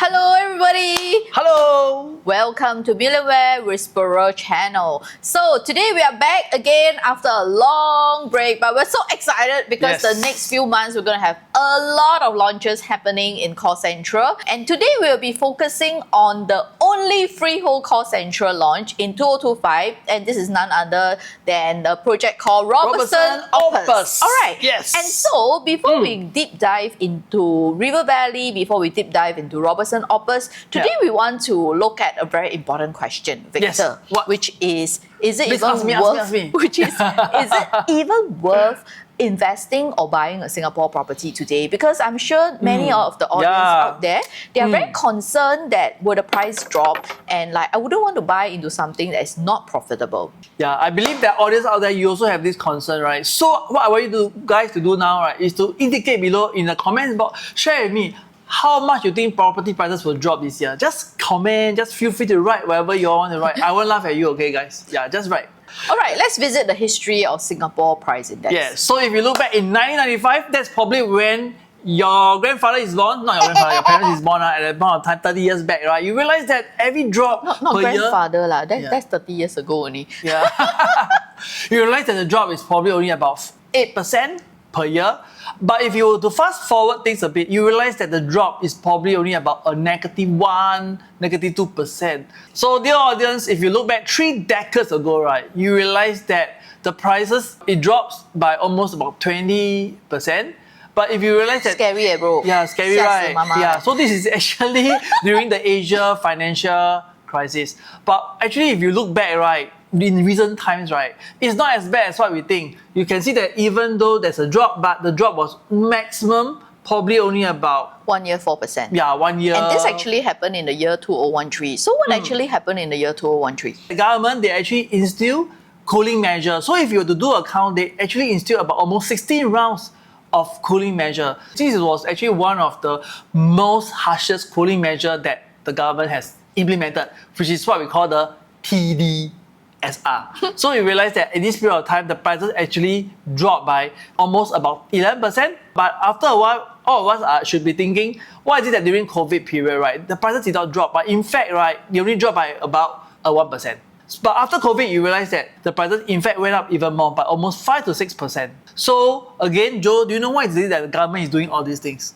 Hello everybody! Hello! Welcome to Millionaire Whisperer channel. So today we are back again after a long break, but we're so excited because the next few months we're going to have a lot of launches happening in Core Central. And today we'll be focusing on the only freehold Core Central launch in 2025, and this is none other than the project called Robertson Opus. Alright, yes. And so before we deep dive into River Valley, before we deep dive into Robertson Opus, today we want to look at a very important question, Victor, which is it even worth investing or buying a Singapore property today? Because I'm sure many of the audience out there, they are very concerned that will the price drop, and like I wouldn't want to buy into something that is not profitable. Yeah, I believe that audience out there, you also have this concern, right? So what I want you guys to do now, right, is to indicate below in the comments box, share with me how much you think property prices will drop this year. Just comment, just feel free to write whatever you want to write. I won't laugh at you, okay guys? Yeah, just write. Alright, let's visit the history of Singapore Price Index. Yeah, so if you look back in 1995, that's probably when your grandfather is born, not your grandfather, your parents is born at that point of time, 30 years back, right? You realize that every drop not per grandfather lah, that's 30 years ago only. Yeah. You realize that the drop is probably only about 8% per year. But if you were to fast forward things a bit, you realize that the drop is probably only about a -1%, -2%. So dear audience, if you look back 3 decades ago, right, you realize that the prices, it drops by almost about 20%. But if you realize that... Scary bro. Yeah, scary, right? Yeah, so this is actually during the Asia financial crisis. But actually, if you look back, right, in recent times, right, it's not as bad as what we think. You can see that even though there's a drop, but the drop was maximum probably only about 1 year 4%. Yeah, 1 year. And this actually happened in the year 2013. So what actually happened in the year 2013? The government, they actually instill cooling measures. So if you were to do a count, they actually instill about almost 16 rounds of cooling measure. This was actually one of the most harshest cooling measure that the government has implemented, which is what we call the TDSR. So you realize that in this period of time, the prices actually dropped by almost about 11%. But after a while, all of us should be thinking, why is it that during COVID period, right, the prices did not drop, but in fact, right, they only dropped by about 1%. But after COVID, you realize that the prices in fact went up even more, by almost 5 to 6%. So again, Joe, do you know why is it that the government is doing all these things?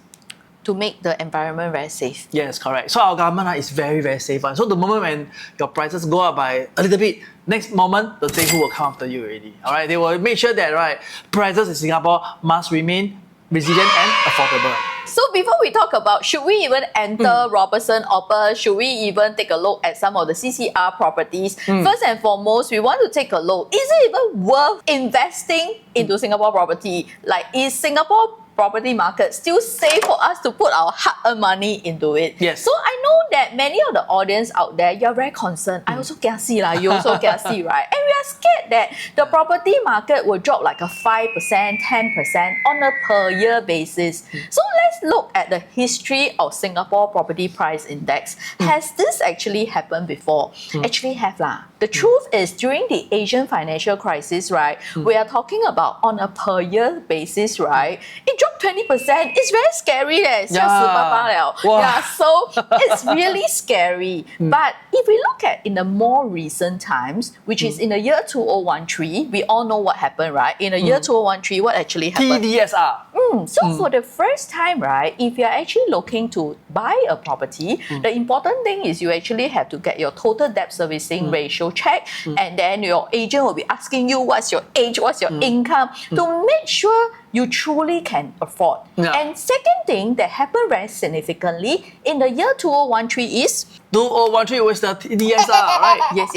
To make the environment very safe. Yes, correct. So our government is very, very safe. So the moment when your prices go up by a little bit, next moment, the Zeng will come after you already. Alright, they will make sure that, right, prices in Singapore must remain resilient and affordable. So before we talk about should we even enter Robertson Opus, should we even take a look at some of the CCR properties, first and foremost, we want to take a look, is it even worth investing into Singapore property? Like, is Singapore property market still safe for us to put our hard-earned money into it? Yes. So I know that many of the audience out there, you're very concerned. I also can see lah, you also can see, right? And we are scared that the property market will drop like a 5%, 10% on a per year basis. So let's look at the history of Singapore Property Price Index. Has this actually happened before? Actually have lah. The truth is, during the Asian financial crisis, right, we are talking about on a per year basis, right, it dropped 20%. It's very scary leh. Yeah, so it's really scary. But if we look at in the more recent times, which is in the year 2013, we all know what happened, right? In the year 2013, what actually happened? TDSR. So for the first time, right, if you're actually looking to buy a property, the important thing is you actually have to get your total debt servicing ratio check, and then your agent will be asking you what's your age, what's your income, to make sure you truly can afford. And second thing that happened very significantly in the year 2013 is 2013 was the TDSR, right? Yes.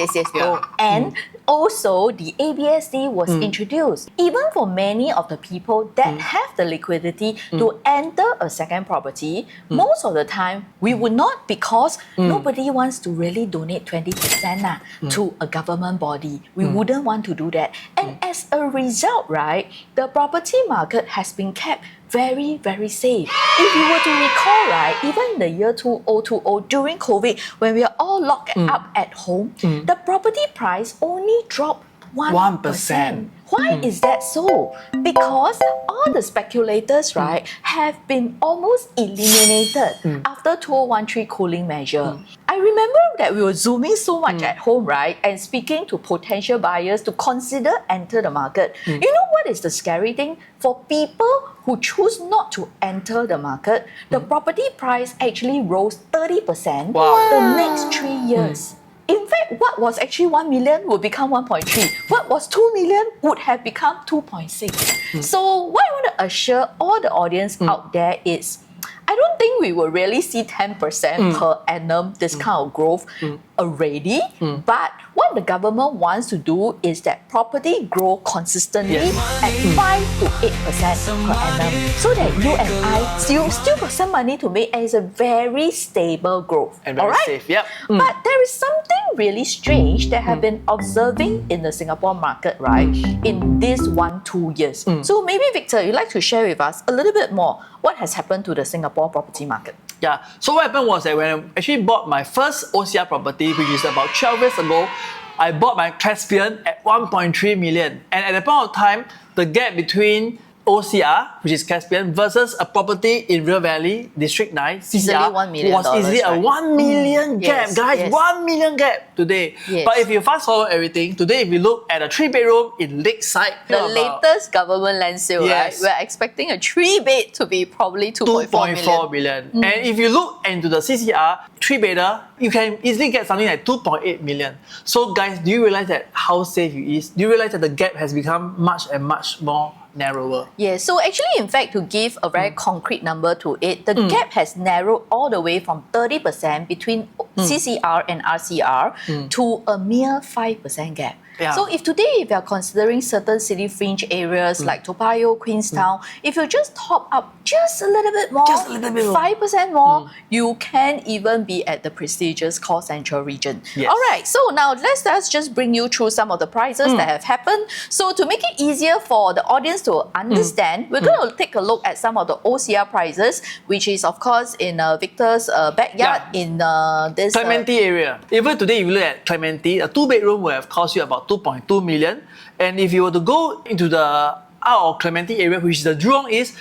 And also the ABSD was introduced. Even for many of the people that have the liquidity to enter a second property, most of the time we would not, because nobody wants to really donate 20% to a government body. We wouldn't want to do that. And as a result, right, the property market has been kept very, very safe. If you were to recall, right, even in the year 2020, during COVID, when we are all locked up at home, the property price only dropped 1%. Why is that so? Because all the speculators, right, have been almost eliminated after 2013 cooling measure. I remember that we were zooming so much at home, right, and speaking to potential buyers to consider enter the market. You know what is the scary thing? For people who choose not to enter the market, the property price actually rose 30% the next 3 years. In fact, what was actually 1 million would become 1.3. What was 2 million would have become 2.6. So what I want to assure all the audience out there is, I don't think we will really see 10% per annum this kind of growth already. But what the government wants to do is that property grow consistently at 5 to 8% per annum, so that you and I still got some money to make, and it's a very stable growth. And very safe, But there is something really strange that have been observing in the Singapore market, right, in this 1-2 years. So maybe Victor, you'd like to share with us a little bit more what has happened to the Singapore property market. Yeah, so what happened was that when I actually bought my first OCR property, which is about 12 years ago, I bought my Caspian at 1.3 million. And at that point of time, the gap between OCR, which is Caspian, versus a property in River Valley, District 9, Easily CCR, $1 million, was easily a 1 million gap, guys. 1 million gap today. But if you fast forward everything, today if you look at a 3-bedroom in Lakeside, the latest government land sale, right? We're expecting a 3-bed to be probably 2.4 million. And if you look into the CCR 3-bedder, you can easily get something like 2.8 million. So guys, do you realize that how safe it is? Do you realize that the gap has become much and much more narrower? Yeah, so actually, in fact, to give a very concrete number to it, the gap has narrowed all the way from 30% between CCR and RCR to a mere 5% gap. So if today, if you're considering certain city fringe areas like Toa Payoh, Queenstown, if you just top up just a little bit more, 5% more, you can even be at the prestigious Core Central region. All right, so now let's just bring you through some of the prices that have happened. So to make it easier for the audience to understand, we're going to take a look at some of the OCR prices, which is of course in Victor's backyard in this Clementi area. Even today, if you look at Clementi, a 2-bedroom will have cost you about 2.2 million. And if you were to go into the out of Clementi area, which is the Jurong East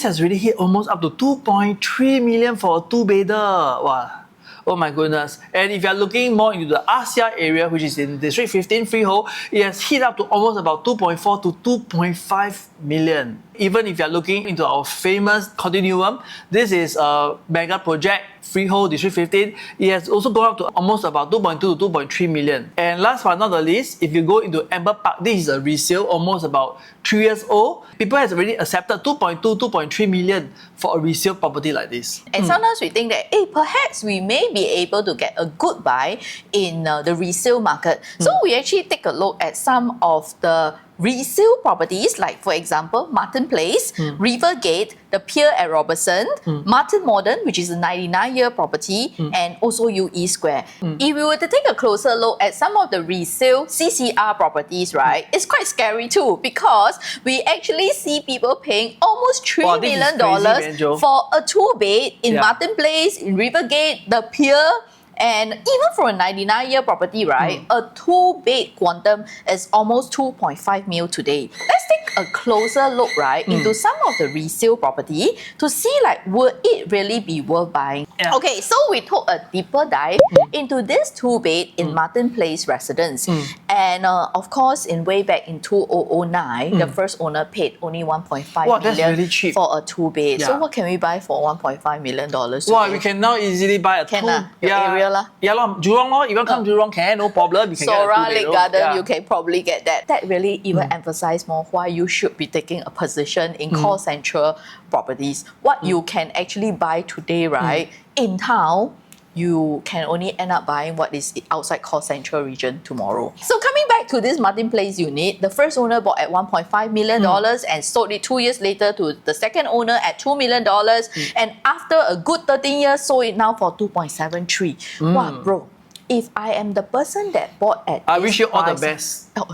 has already hit almost up to 2.3 million for a 2-bedder. Wow. Oh my goodness. And if you're looking more into the RCR area, which is in District 15 freehold, it has hit up to almost about 2.4 to 2.5 million. Even if you're looking into our famous Continuum, this is a mega project, freehold, District 15. It has also gone up to almost about 2.2 to 2.3 million. And last but not the least, if you go into Amber Park, this is a resale, almost about 3 years old. People has already accepted 2.2, 2.3 million for a resale property like this. And sometimes we think that, hey, perhaps we may be able to get a good buy in the resale market. So we actually take a look at some of the resale properties, like for example, Martin Place, Rivergate, the Pier at Robertson, Martin Modern, which is a 99-year property, and also UE Square. If we were to take a closer look at some of the resale CCR properties, right, it's quite scary too, because we actually see people paying almost $3 million for a 2-bed in Martin Place, in Rivergate, the Pier. And even for a 99-year property, right, a 2-bed quantum is almost 2.5 mil today. Let's take a closer look, right, into some of the resale property to see, like, would it really be worth buying? Okay, so we took a deeper dive into this 2-bed in Martin Place residence. And of course, in way back in 2009, the first owner paid only 1.5 million really cheap for a 2-bed. So what can we buy for $1.5 million today? Wow, we can now easily buy a area lah. Jurong lor. You want to come Jurong, can, no problem. You can Sora get a 2-bedroom. Lake Garden, you can probably get that. That really even emphasize more why you should be taking a position in Core Central properties. What you can actually buy today, right, in town, you can only end up buying what is outside Core Central region tomorrow. So coming back to this Martin Place unit, the first owner bought at $1.5 million and sold it 2 years later to the second owner at $2 million. And after a good 13 years, sold it now for 2.73. Wow, bro. If I am the person that bought at I this wish you all the price- best. Oh,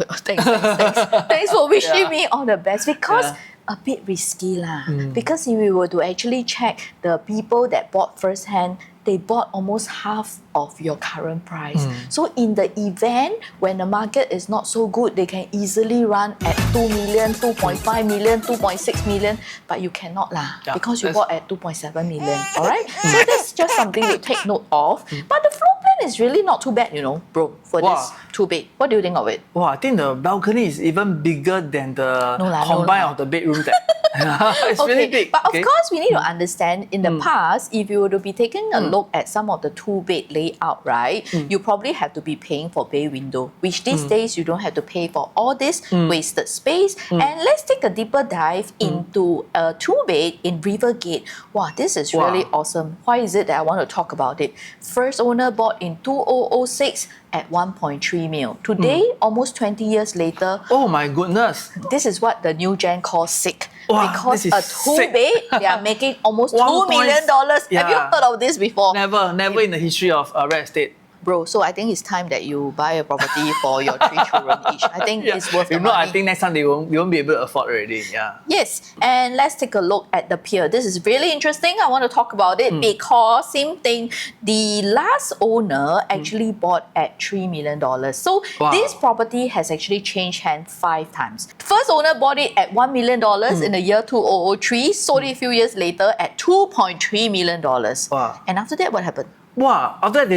thanks for wishing me all the best, because a bit risky lah. Because if we were to actually check the people that bought first hand, they bought almost half of your current price. So in the event when the market is not so good, they can easily run at 2 million, 2.5 million, 2.6 million, but you cannot lah, because you bought at 2.7 million. Alright? So that's just something to take note of. But the floor plan is really not too bad, you know, bro, for this 2-bed. What do you think of it? Wow, I think the balcony is even bigger than the combine of the bedrooms. It's really big. But of course, we need to understand in the past, if you were to be taking a look at some of the 2-bed layout, right, you probably have to be paying for bay window, which these days you don't have to pay for all this wasted space. And let's take a deeper dive into a 2-bed in Rivergate. Wow, this is really awesome. Why is it that I want to talk about it? First owner bought in 2006 at 1.3 mil. Today, almost 20 years later, oh my goodness, this is what the new gen calls sick. Wow, because this a is 2-bed, they are making almost $2 million. Have you heard of this before? Never in the history of real estate. Bro, so I think it's time that you buy a property for your 3 children each. I think it's worth the money. I think next time they won't be able to afford already. Yeah. Yes, and let's take a look at the pier. This is really interesting. I want to talk about it because same thing, the last owner actually bought at $3 million. So this property has actually changed hands 5 times. First owner bought it at $1 million in the year 2003, sold it a few years later at $2.3 million. Wow. And after that, what happened? Wow, after that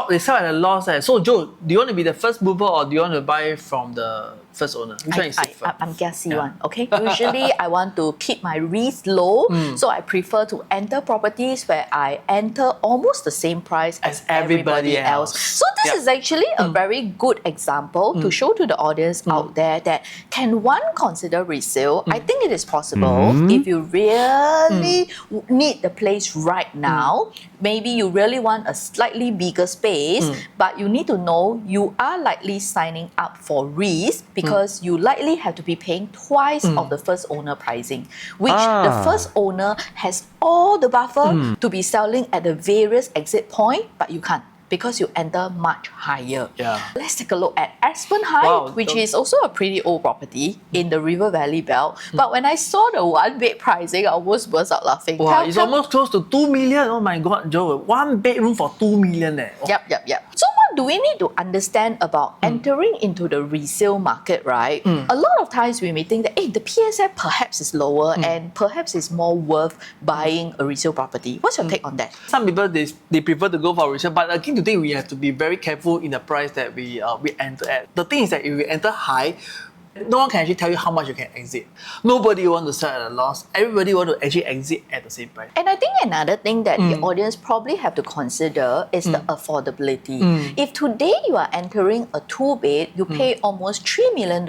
they sell at a loss. So Joe, do you want to be the first mover or do you want to buy from the first owner? Which one is safer? I'm gassy one, okay? Usually I want to keep my risk low, so I prefer to enter properties where I enter almost the same price as everybody else. So this is actually a very good example to show to the audience out there that can one consider resale? I think it is possible if you really need the place right now. Maybe you really want a slightly bigger space, but you need to know you are likely signing up for risk because you likely have to be paying twice of the first owner pricing, which the first owner has all the buffer to be selling at the various exit point, but you can't, because you enter much higher. Let's take a look at Aspen Heights, which is also a pretty old property in the River Valley Belt. But when I saw the 1-bed pricing, I almost burst out laughing. Wow, it's almost close to 2 million. Oh my God, Joe, 1 bedroom for 2 million. Yep. So what do we need to understand about entering into the resale market, right? A lot of times we may think that, hey, the PSF perhaps is lower and perhaps it's more worth buying a resale property. What's your take on that? Some people, they prefer to go for resale, but again, today we have to be very careful in the price that we enter at. The thing is that if we enter high, no one can actually tell you how much you can exit. Nobody wants to sell at a loss. Everybody wants to actually exit at the same price. And I think another thing that the audience probably have to consider is the affordability. If today you are entering a 2-bed, you pay almost $3 million,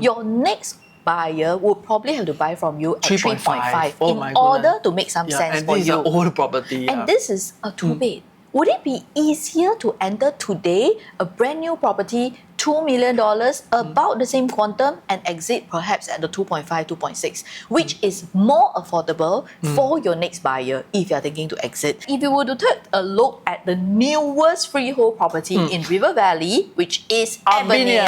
your next buyer would probably have to buy from you at 3.5 in order to make some sense for you. And this is an old property. And this is a 2-bed. Would it be easier to enter today a brand new property, $2 million, about the same quantum, and exit perhaps at the 2.5, 2.6, which is more affordable for your next buyer if you're thinking to exit? If you were to take a look at the newest freehold property in River Valley, which is Avenir,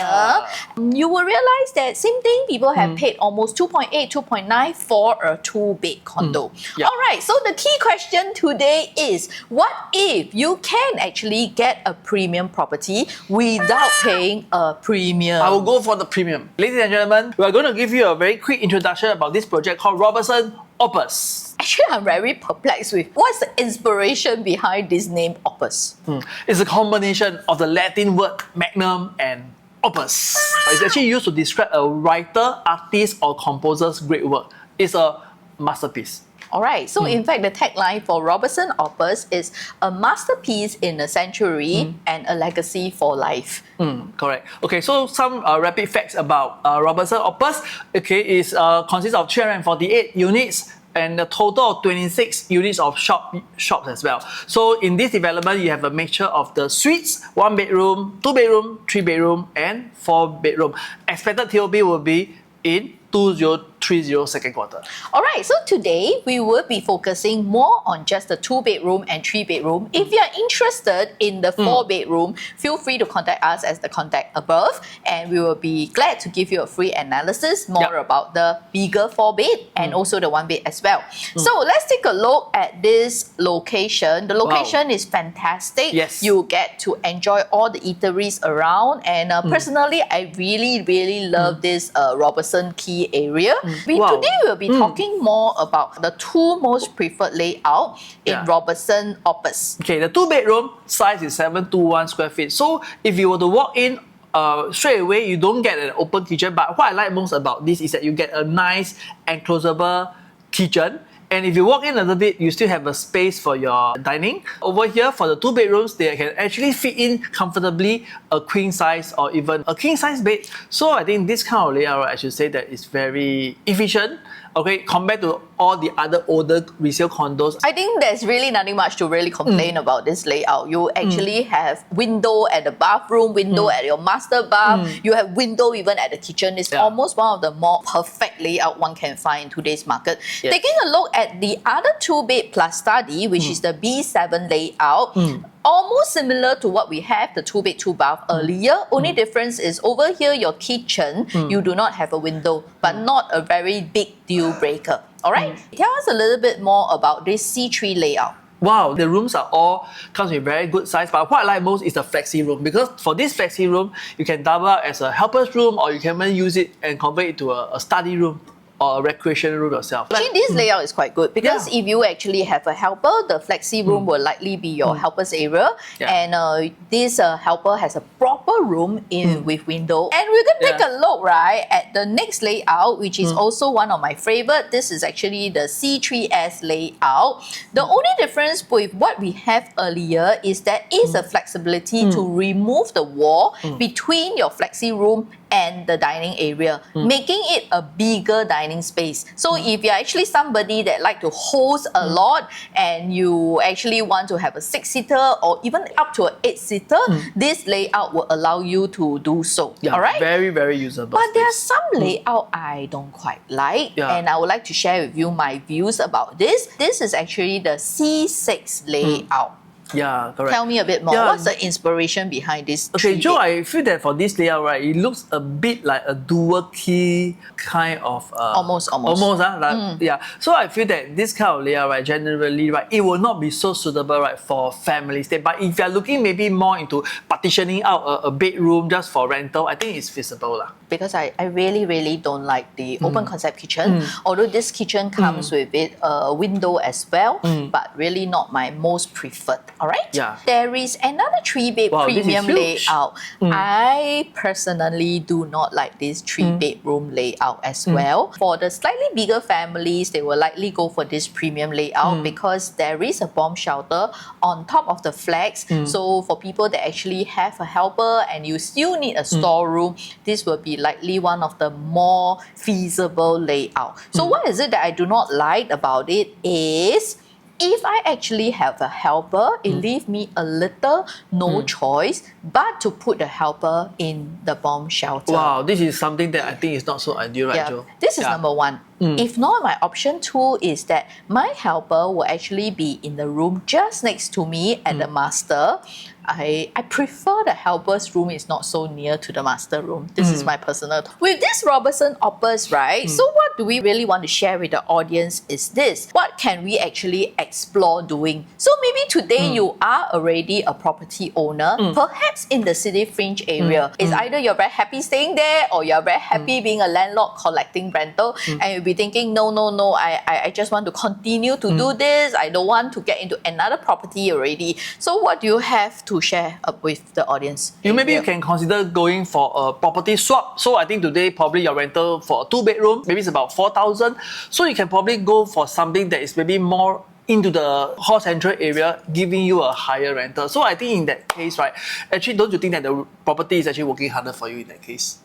you will realize that same thing, people have paid almost 2.8, 2.9 for a 2-bed condo. Alright, so the key question today is, what if you can actually get a premium property without paying a premium? I will go for the premium. Ladies and gentlemen, we are going to give you a very quick introduction about this project called Robertson Opus. Actually, I'm very perplexed with what's the inspiration behind this name Opus? It's a combination of the Latin word magnum and opus. It's actually used to describe a writer, artist, or composer's great work. It's a masterpiece. Alright, so in fact, the tagline for Robertson Opus is a masterpiece in a century and a legacy for life. Correct. Okay, so some rapid facts about Robertson Opus. Okay, is consists of 348 units and a total of 26 units of shops as well. So in this development, you have a mixture of the suites, 1 bedroom, 2 bedroom, 3 bedroom, and 4 bedroom. Expected TOB will be in 2023. 30 second quarter. Alright, so today we will be focusing more on just the 2-bedroom and 3-bedroom. If you are interested in the 4-bedroom, feel free to contact us as the contact above, and we will be glad to give you a free analysis more about the bigger 4-bed and also the 1-bed as well. So let's take a look at this location. The location is fantastic. Yes. You get to enjoy all the eateries around, and personally, I really love this Robertson Quay area. Today we'll be talking more about the two most preferred layout in Robertson Opus. Okay, the 2-bedroom size is 721 square feet. So if you were to walk in straight away, you don't get an open kitchen. But what I like most about this is that you get a nice enclosable kitchen. And if you walk in a little bit, you still have a space for your dining. Over here, for the 2 bedrooms, they can actually fit in comfortably a queen size or even a king size bed. So I think this kind of layout, I should say that is very efficient, okay, compared to all the other older resale condos. I think there's really nothing much to really complain about this layout. You actually have window at the bathroom, window at your master bath, you have window even at the kitchen. It's almost one of the more perfect layout one can find in today's market. Taking a look at the other 2-bed plus study, which is the B7 layout, almost similar to what we have, the 2-bed, 2-bath earlier. Only difference is over here, your kitchen, you do not have a window, but not a very big deal breaker. Alright, tell us a little bit more about this C3 layout. Wow, the rooms are all comes with very good size, but what I like most is the flexi room, because for this flexi room, you can double up as a helper's room, or you can even use it and convert it to a study room or a recreation room yourself. Actually, this layout is quite good because if you actually have a helper, the flexi room will likely be your helper's area, and this helper has a proper room in with window. And we're going to take a look at the next layout, which is also one of my favorite. This is actually the C3S layout. The only difference with what we have earlier is there is a flexibility to remove the wall between your flexi room and the dining area, making it a bigger dining space. So if you're actually somebody that like to host a lot and you actually want to have a 6-seater or even up to an 8-seater, this layout will allow you to do so. Alright? Very usable. But there are some layout I don't quite like, and I would like to share with you my views about this. This is actually the C6 layout. Yeah, correct. Tell me a bit more. What's the inspiration behind this? Okay, Joe, I feel that for this layout, right, it looks a bit like a dual key kind of almost. Yeah. So I feel that this kind of layout, right, generally, right, it will not be so suitable, right, for family stay. But if you're looking maybe more into partitioning out a bedroom just for rental, I think it's feasible lah. Because I really don't like the open concept kitchen. Although this kitchen comes with it a window as well, but really not my most preferred. Alright? Yeah. There is another 3-bed premium layout. I personally do not like this 3-bedroom layout as well. For the slightly bigger families, they will likely go for this premium layout because there is a bomb shelter on top of the flex. So for people that actually have a helper and you still need a storeroom, this will be likely one of the more feasible layout. So what is it that I do not like about it is, if I actually have a helper, it leaves me a little no choice but to put the helper in the bomb shelter. Wow, this is something that I think is not so ideal, right, Joe? This is number one. If not, my option 2 is that my helper will actually be in the room just next to me at the master. I prefer the helper's room is not so near to the master room. This is my personal. With this Robertson Opus, right? So what do we really want to share with the audience is this. What can we actually explore doing? So maybe today you are already a property owner, perhaps in the city fringe area. It's either you're very happy staying there or you're very happy being a landlord collecting rental, and you'll be thinking, no, I just want to continue to do this. I don't want to get into another property already. So what do you have to share up with the audience? Maybe you can consider going for a property swap. So I think today probably your rental for a 2-bedroom, maybe it's about 4,000. So you can probably go for something that is maybe more into the hall central area, giving you a higher rental. So I think in that case, right, actually don't you think that the property is actually working harder for you in that case?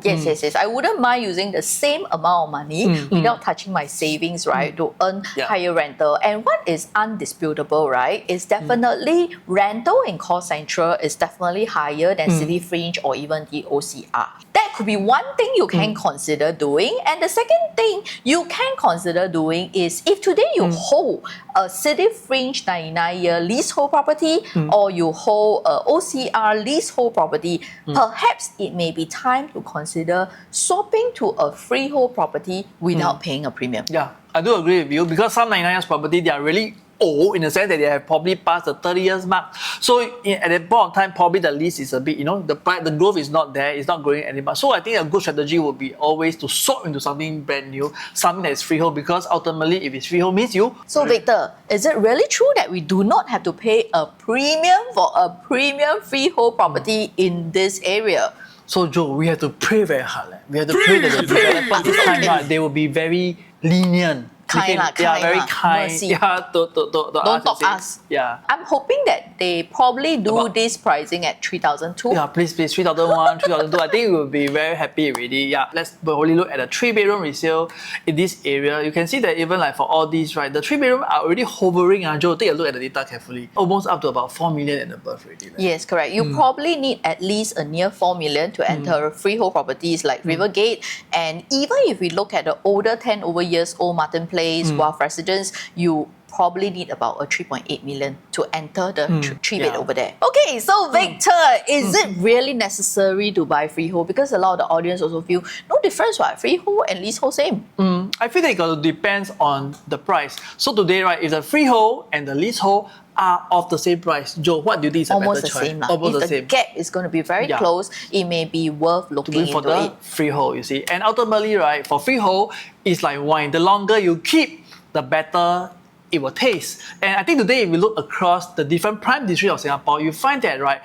Yes. I wouldn't mind using the same amount of money without touching my savings, right, to earn higher rental. And what is undisputable, right, is definitely rental in call central is definitely higher than city fringe or even the OCR. That could be one thing you can consider doing. And the second thing you can consider doing is if today you hold a city fringe 99-year leasehold property or you hold a OCR leasehold property, perhaps it may be time to consider swapping to a freehold property without paying a premium. Yeah, I do agree with you because some 99 years property, they are really old in the sense that they have probably passed the 30 years mark. So at that point of time, probably the lease is a bit, the growth is not there, it's not growing anymore. So I think a good strategy would be always to swap into something brand new, something that is freehold, because ultimately if it's freehold means you. So Victor, is it really true that we do not have to pay a premium for a premium freehold property in this area? So Joe, we have to pray very hard. We have to pray that the developers this time, right, they will be very lenient. They are very kind. Mercy. Yeah, Don't talk us. Yeah. I'm hoping that they probably do this pricing at 3,002. Yeah, please, 3,001, 3,002. I think we will be very happy already. Yeah, let's only look at a 3-bedroom resale in this area. You can see that even like for all these, right, the 3-bedroom are already hovering. Joe, take a look at the data carefully. Almost up to about 4 million and above already. Right? Yes, correct. You probably need at least a near 4 million to enter freehold properties like Rivergate. And even if we look at the older 10 over years old Martin Place, Wharf Residence, you probably need about a 3.8 million to enter the 3-bed over there. Okay, so Victor, is it really necessary to buy freehold? Because a lot of the audience also feel no difference, right? Freehold and leasehold same. I feel that it depends on the price. So today, right, if the freehold and the leasehold are of the same price, Joe, what do you think is a Almost better the choice? same. Almost If the the same. gap is going to be very close, it may be worth looking For into the it. freehold, you see. And ultimately, right, for freehold, it's like wine. The longer you keep, the better it will taste. And I think today, if we look across the different prime districts of Singapore, you find that, right,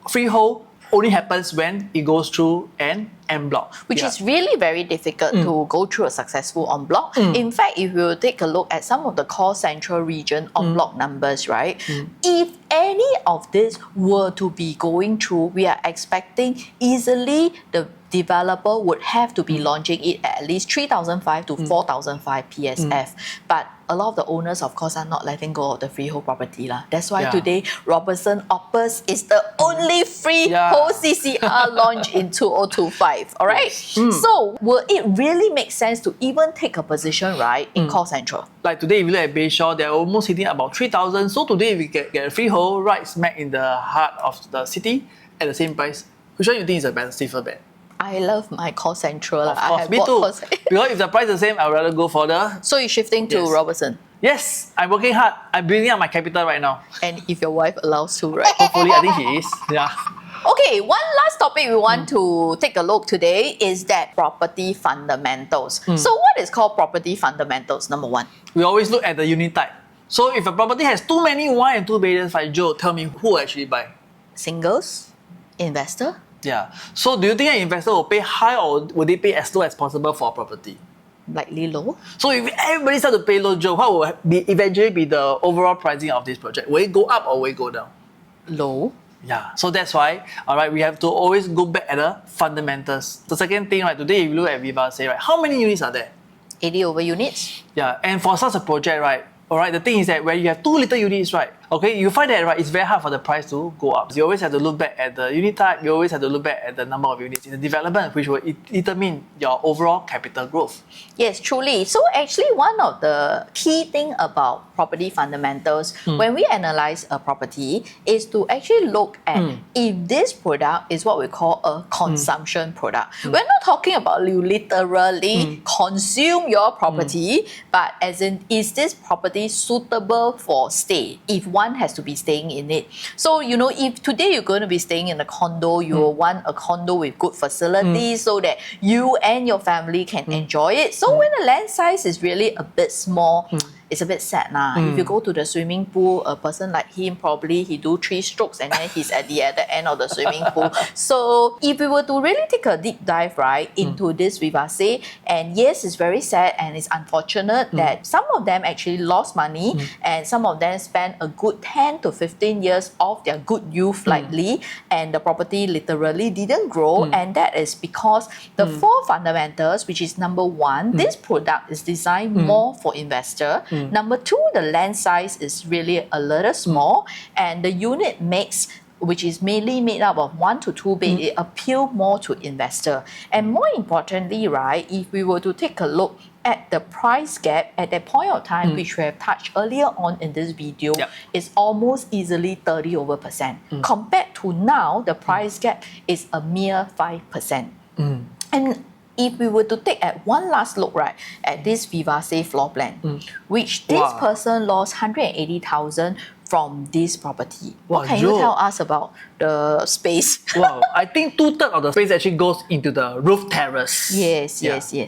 freehold only happens when it goes through an en bloc. Which is really very difficult to go through a successful en bloc. In fact, if you take a look at some of the core central region en bloc numbers, right? If any of this were to be going through, we are expecting easily the developer would have to be launching it at least 3,005 to 4,005 PSF. But a lot of the owners, of course, are not letting go of the freehold property. That's why today, Robertson Opus is the only freehold CCR launch in 2025. All right? So, will it really make sense to even take a position, right, in core central? Like today, if you look at Bayshore, they're almost hitting about 3,000. So today, if we get a freehold right smack in the heart of the city at the same price, which one you think is a better, safer bet? I love my core central. Of course, me too. Because if the price is the same, I'd rather go for the... So you're shifting to Robertson? Yes, I'm working hard. I'm building up my capital right now. And if your wife allows to, right? Hopefully, I think she is. Yeah. Okay, one last topic we want to take a look today is that property fundamentals. So what is called property fundamentals, number one? We always look at the unit type. So if a property has too many 1 and 2 bedrooms, like Joe, tell me who will actually buy? Singles? Investor? Yeah. So do you think an investor will pay high or will they pay as low as possible for a property? Likely low. So if everybody starts to pay low, Joe, what will eventually be the overall pricing of this project? Will it go up or will it go down? Low. Yeah, so that's why, all right, we have to always go back at the fundamentals. The second thing, right, today if you look at Viva, say, right, how many units are there? 80 over units. Yeah, and for such a project, right, all right, the thing is that when you have 2 little units, right, okay, you find that, right, it's very hard for the price to go up. You always have to look back at the unit type, you always have to look back at the number of units in the development, which will determine your overall capital growth. Yes, truly. So actually one of the key thing about property fundamentals when we analyze a property is to actually look at if this product is what we call a consumption product. We're not talking about you literally consume your property, but as in, is this property suitable for stay? If one has to be staying in it. So, if today you're going to be staying in a condo, you will want a condo with good facilities so that you and your family can enjoy it. So when the land size is really a bit small, it's a bit sad now. If you go to the swimming pool, a person like him probably he do 3 strokes and then he's at the end of the swimming pool. So if we were to really take a deep dive right into this Vivace, and yes, it's very sad and it's unfortunate that some of them actually lost money and some of them spent a good 10 to 15 years of their good youth likely, and the property literally didn't grow, and that is because the 4 fundamentals, which is number 1, this product is designed more for investor. Number 2, the land size is really a little small, and the unit mix which is mainly made up of 1 to 2 bed, it appeal more to investor. And more importantly, right, if we were to take a look at the price gap at that point of time, which we have touched earlier on in this video, is almost easily 30%. Compared to now, the price gap is a mere 5%. And if we were to take at one last look, right, at this Vivace floor plan, which this person lost 180,000 from this property. What can you tell us about the space? Wow, I think 2/3 of the space actually goes into the roof terrace. Yes,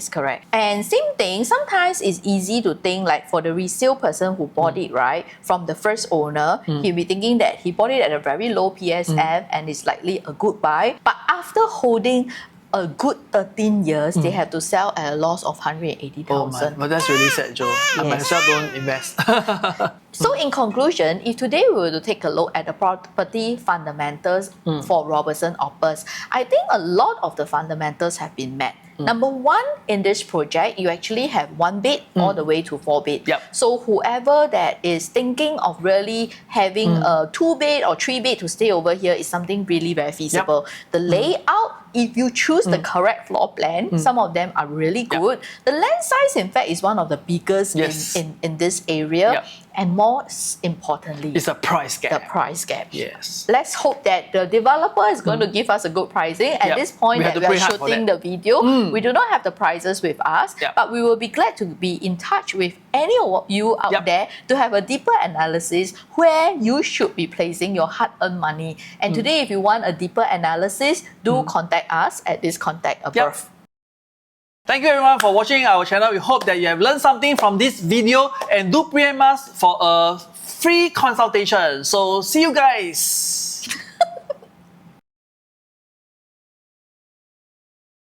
correct. And same thing, sometimes it's easy to think like for the resale person who bought it, right, from the first owner, he'll be thinking that he bought it at a very low PSF and it's likely a good buy. But after holding a good 13 years, they have to sell at a loss of 180,000. Oh man, but that's really sad, Joe. I myself don't invest. So in conclusion, if today we were to take a look at the property fundamentals for Robertson Opus, I think a lot of the fundamentals have been met. Number one, in this project, you actually have 1 bed all the way to 4 bed. So whoever that is thinking of really having a 2 bed or 3 bed to stay over here is something really very feasible. The layout, if you choose the correct floor plan, some of them are really good. The land size, in fact, is one of the biggest in this area. And more importantly, it's a price gap. The price gap. Yes. Let's hope that the developer is going to give us a good pricing. At this point that we are shooting the video, we do not have the prices with us, but we will be glad to be in touch with any of you out there to have a deeper analysis where you should be placing your hard-earned money. And today, if you want a deeper analysis, do contact us at this contact above. Thank you everyone for watching our channel. We hope that you have learned something from this video and do PM us for a free consultation. So see you guys.